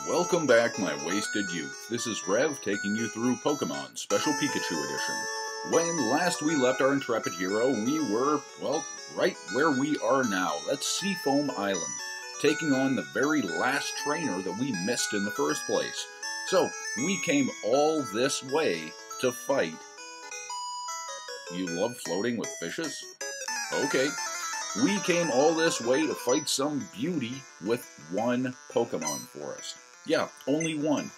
Welcome back, my wasted youth. This is Rev taking you through Pokemon Special Pikachu Edition. When last we left our intrepid hero, we were, well, right where we are now. That's Seafoam Island, taking on the very last trainer that we missed in the first place. So, we came all this way to fight. You love floating with fishes? Okay. We came all this way to fight some beauty with one Pokemon Forest. Yeah, only one.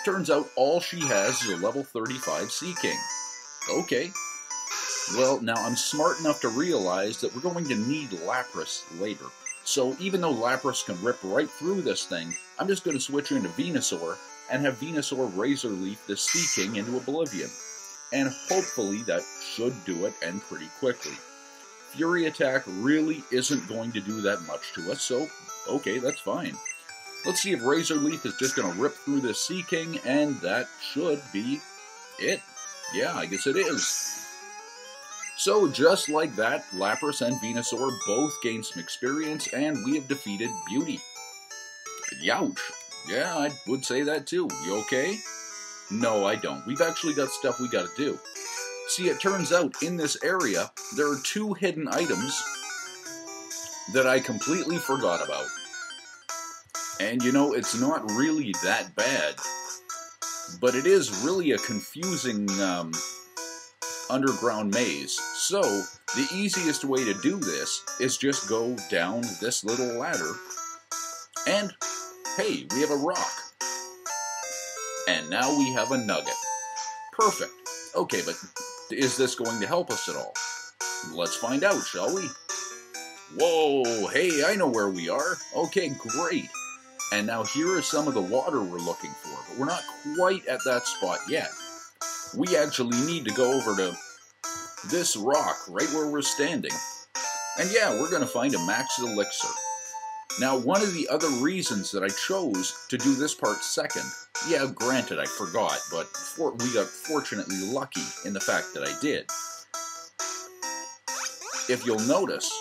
Turns out all she has is a level 35 Sea King. Okay. Well, now I'm smart enough to realize that we're going to need Lapras later. So even though Lapras can rip right through this thing, I'm just going to switch into Venusaur and have Venusaur Razor Leaf the Sea King into Oblivion. And hopefully that should do it, and pretty quickly. Fury Attack really isn't going to do that much to us, so okay, that's fine. Let's see if Razor Leaf is just going to rip through this Sea King, and that should be it. Yeah, I guess it is. So just like that, Lapras and Venusaur both gained some experience, and we have defeated Beauty. Youch. Yeah, I would say that too. You okay? No, I don't. We've actually got stuff we gotta do. See, it turns out in this area, there are two hidden items that I completely forgot about. And you know, it's not really that bad, but it is really a confusing underground maze. So, the easiest way to do this is just go down this little ladder, and hey, we have a rock. And now we have a nugget. Perfect. Okay, but is this going to help us at all? Let's find out, shall we? Whoa, hey, I know where we are. Okay, great. And now here is some of the water we're looking for, but we're not quite at that spot yet. We actually need to go over to this rock right where we're standing. And yeah, we're going to find a max elixir. Now, one of the other reasons that I chose to do this part second, yeah, granted I forgot, but we got fortunately lucky in the fact that I did. If you'll notice,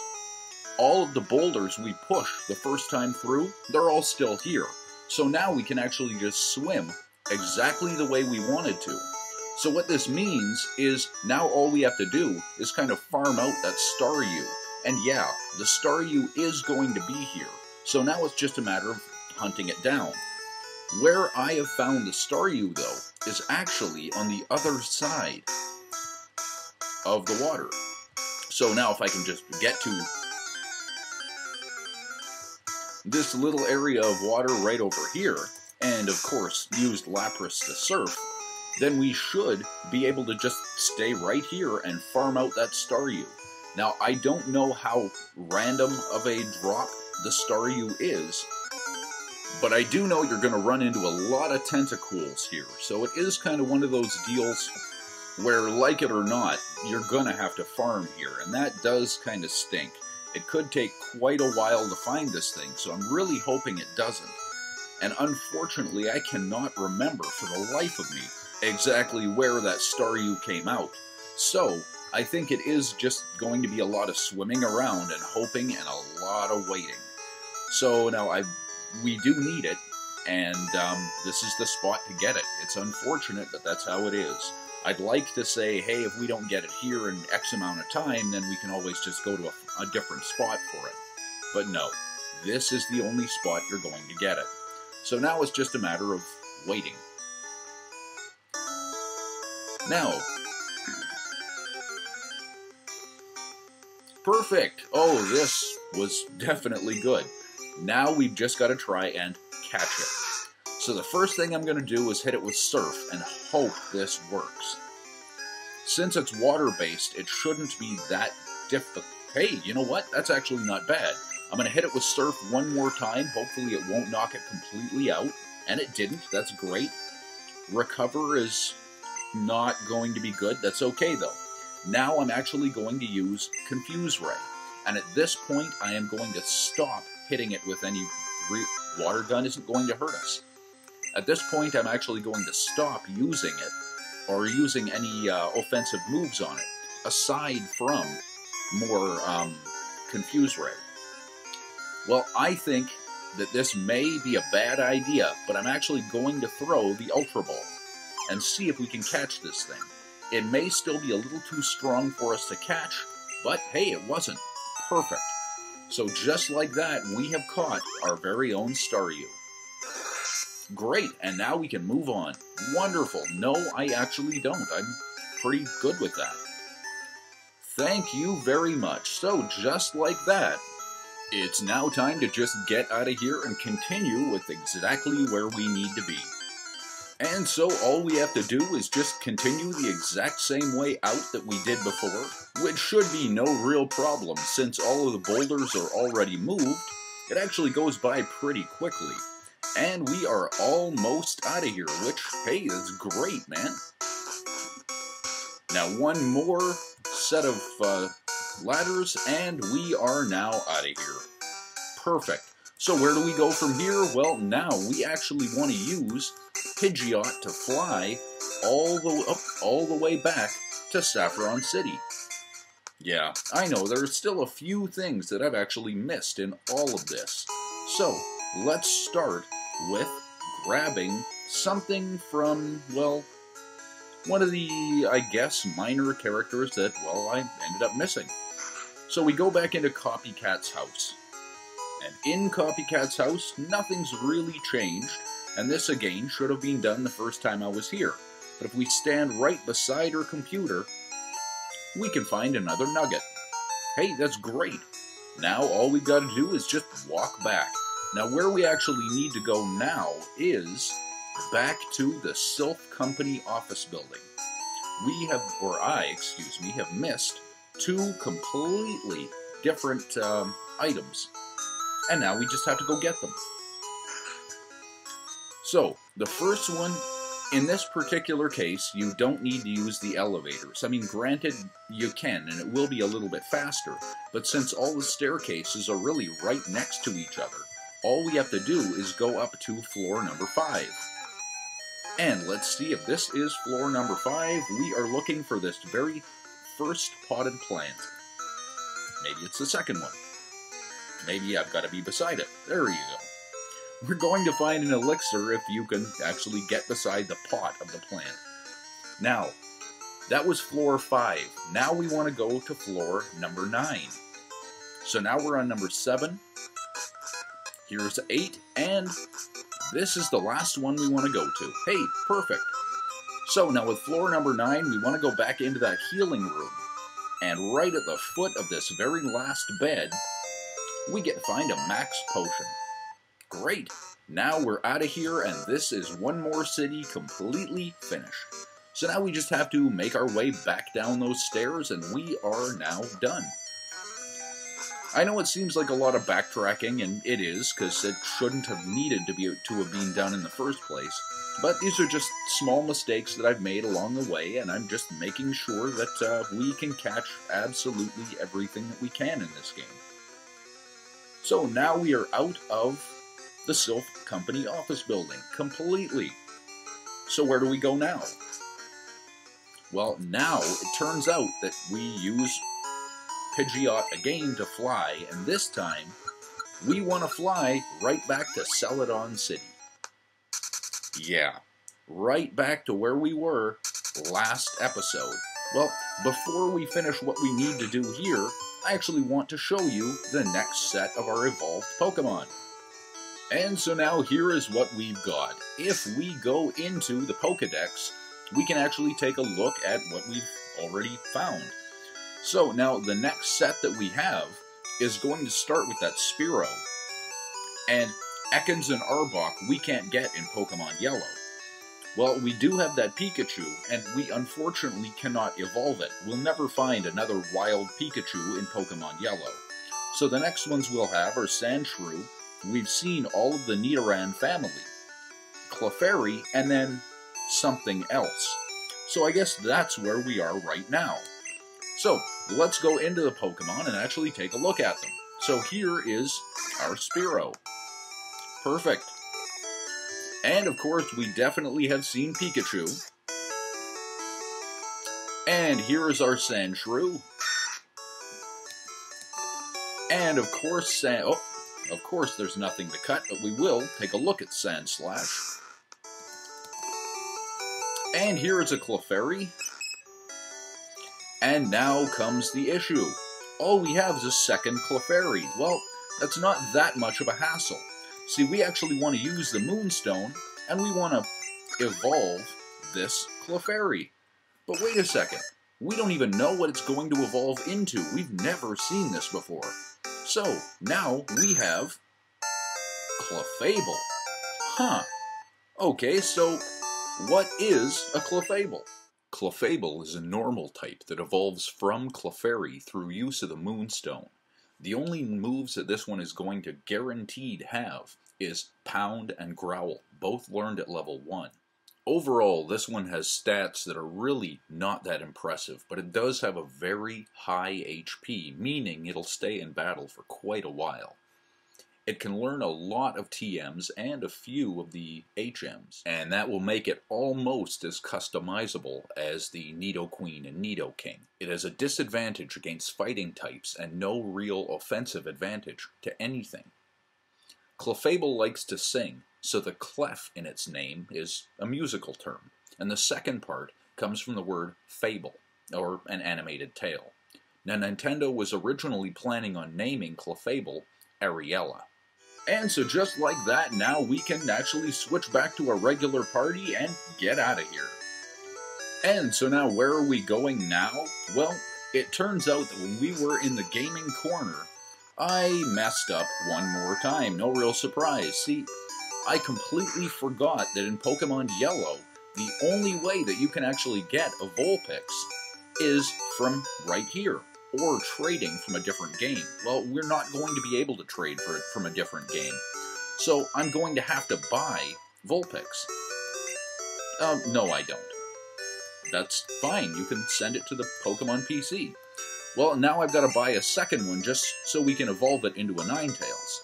all of the boulders we pushed the first time through, they're all still here. So now we can actually just swim exactly the way we wanted to. So what this means is now all we have to do is kind of farm out that Staryu. And yeah, the Staryu is going to be here. So now it's just a matter of hunting it down. Where I have found the Staryu, though, is actually on the other side of the water. So now if I can just get to this little area of water right over here, and of course used Lapras to surf, then we should be able to just stay right here and farm out that Staryu. Now, I don't know how random of a drop the Staryu is, but I do know you're going to run into a lot of tentacles here, so it is kind of one of those deals where, like it or not, you're going to have to farm here, and that does kind of stink. It could take quite a while to find this thing, so I'm really hoping it doesn't. And unfortunately, I cannot remember for the life of me exactly where that Staryu came out. So, I think it is just going to be a lot of swimming around and hoping and a lot of waiting. So now we do need it, and this is the spot to get it. It's unfortunate, but that's how it is. I'd like to say, hey, if we don't get it here in X amount of time, then we can always just go to a different spot for it. But no, this is the only spot you're going to get it. So now it's just a matter of waiting. Now, perfect. Oh, this was definitely good. Now we've just got to try and catch it. So the first thing I'm going to do is hit it with Surf and hope this works. Since it's water-based, it shouldn't be that difficult. Hey, you know what? That's actually not bad. I'm going to hit it with Surf one more time. Hopefully it won't knock it completely out. And it didn't. That's great. Recover is not going to be good. That's okay, though. Now I'm actually going to use Confuse Ray. And at this point, I am going to stop hitting it with any... Water gun isn't going to hurt us. At this point, I'm actually going to stop using it, or using any offensive moves on it, aside from more Confuse Ray. Well, I think that this may be a bad idea, but I'm actually going to throw the Ultra Ball and see if we can catch this thing. It may still be a little too strong for us to catch, but hey, it wasn't. Perfect. So just like that, we have caught our very own Staryu. Great, and now we can move on. Wonderful. No, I actually don't. I'm pretty good with that. Thank you very much. So just like that, it's now time to just get out of here and continue with exactly where we need to be. And so all we have to do is just continue the exact same way out that we did before, which should be no real problem since all of the boulders are already moved. It actually goes by pretty quickly. And we are almost out of here, which, hey, that's great, man. Now one more set of ladders, and we are now out of here. Perfect. So where do we go from here? Well, now we actually want to use Pidgeot to fly all the way back to Saffron City. Yeah, I know, there's still a few things that I've actually missed in all of this. So, let's start with grabbing something from, well, one of the, I guess, minor characters that, well, I ended up missing. So we go back into Copycat's house. And in Copycat's house, nothing's really changed, and this again should have been done the first time I was here. But if we stand right beside her computer, we can find another nugget. Hey, that's great. Now all we've got to do is just walk back. Now where we actually need to go now is back to the Sylph Company office building. I have missed two completely different items. And now we just have to go get them. So, the first one, in this particular case, you don't need to use the elevators. I mean, granted, you can, and it will be a little bit faster, but since all the staircases are really right next to each other, all we have to do is go up to floor number 5. And let's see if this is floor number 5. We are looking for this very first potted plant. Maybe it's the second one. Maybe I've got to be beside it. There you go. We're going to find an elixir if you can actually get beside the pot of the plant. Now, that was floor 5. Now we want to go to floor number 9. So now we're on number 7. Here's 8, and this is the last one we want to go to. Hey, perfect. So now with floor number 9, we want to go back into that healing room. And right at the foot of this very last bed, we get to find a max potion. Great! Now we're out of here, and this is one more city completely finished. So now we just have to make our way back down those stairs, and we are now done. I know it seems like a lot of backtracking, and it is, because it shouldn't have needed to have been done in the first place. But these are just small mistakes that I've made along the way, and I'm just making sure that we can catch absolutely everything that we can in this game. So now we are out of the Sylph Company office building, completely. So where do we go now? Well, now it turns out that we use Pidgeot again to fly, and this time we want to fly right back to Celadon City. Yeah, right back to where we were last episode. Well, before we finish what we need to do here, I actually want to show you the next set of our evolved Pokemon. And so now here is what we've got. If we go into the Pokedex, we can actually take a look at what we've already found. So now the next set that we have is going to start with that Spearow. And Ekans and Arbok we can't get in Pokemon Yellow. Well, we do have that Pikachu, and we unfortunately cannot evolve it. We'll never find another wild Pikachu in Pokemon Yellow. So the next ones we'll have are Sandshrew. We've seen all of the Nidoran family, Clefairy, and then something else. So I guess that's where we are right now. So let's go into the Pokemon and actually take a look at them. So here is our Spearow. Perfect. And of course, we definitely have seen Pikachu. And here is our Sandshrew. And of course, Of course, there's nothing to cut, but we will take a look at Sandslash. And here is a Clefairy. And now comes the issue. All we have is a second Clefairy. Well, that's not that much of a hassle. See, we actually want to use the Moonstone, and we want to evolve this Clefairy. But wait a second. We don't even know what it's going to evolve into. We've never seen this before. So, now we have Clefable. Huh. Okay, so what is a Clefable? Clefable is a normal type that evolves from Clefairy through use of the Moonstone. The only moves that this one is going to guaranteed have is Pound and Growl, both learned at level 1. Overall, this one has stats that are really not that impressive, but it does have a very high HP, meaning it'll stay in battle for quite a while. It can learn a lot of TMs and a few of the HMs, and that will make it almost as customizable as the Nidoqueen and Nidoking. It has a disadvantage against fighting types and no real offensive advantage to anything. Clefable likes to sing, so the clef in its name is a musical term, and the second part comes from the word fable, or an animated tale. Now, Nintendo was originally planning on naming Clefable Ariella. And so just like that, now we can actually switch back to a regular party and get out of here. And so now where are we going now? Well, it turns out that when we were in the gaming corner, I messed up one more time. No real surprise. See, I completely forgot that in Pokemon Yellow, the only way that you can actually get a Vulpix is from right here, or trading from a different game. Well, we're not going to be able to trade for it from a different game, so I'm going to have to buy Vulpix. No I don't. That's fine, you can send it to the Pokemon PC. Well, now I've got to buy a second one just so we can evolve it into a Ninetales.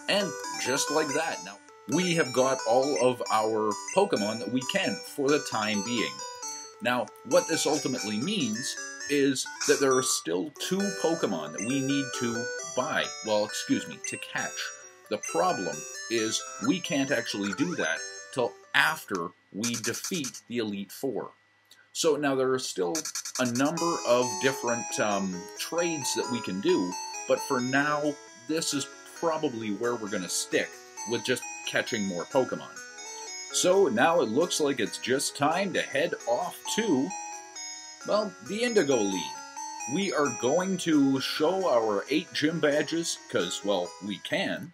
And just like that, now we have got all of our Pokemon that we can for the time being. Now, what this ultimately means is that there are still 2 Pokemon that we need to buy, to catch. The problem is we can't actually do that till after we defeat the Elite Four. So now there are still a number of different trades that we can do, but for now, this is probably where we're going to stick with just catching more Pokemon. So now it looks like it's just time to head off to, well, the Indigo League. We are going to show our 8 gym badges, because, well, we can,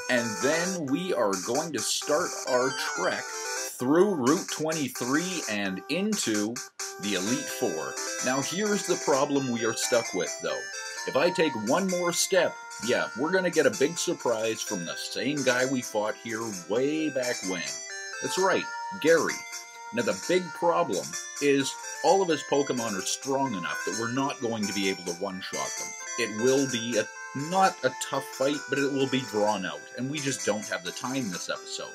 and then we are going to start our trek through Route 23 and into the Elite Four. Now here's the problem we are stuck with, though. If I take one more step, yeah, we're going to get a big surprise from the same guy we fought here way back when. That's right, Gary. Now the big problem is all of his Pokemon are strong enough that we're not going to be able to one-shot them. It will be not a tough fight, but it will be drawn out, and we just don't have the time this episode.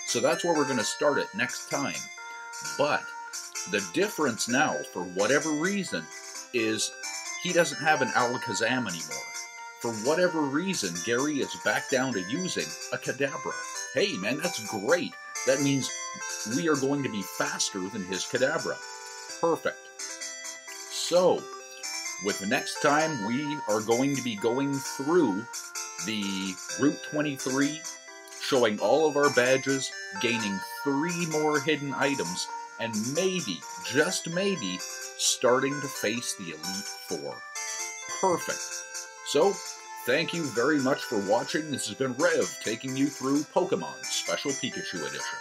So that's where we're going to start it next time. But the difference now, for whatever reason, is he doesn't have an Alakazam anymore. For whatever reason, Gary is back down to using a Kadabra. Hey man, that's great. That means we are going to be faster than his Kadabra. Perfect. So, with the next time, we are going to be going through the Route 23, showing all of our badges, gaining 3 more hidden items, and maybe, just maybe, starting to face the Elite Four. Perfect. So, thank you very much for watching. This has been Rev, taking you through Pokemon Special Pikachu Edition.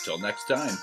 Till next time.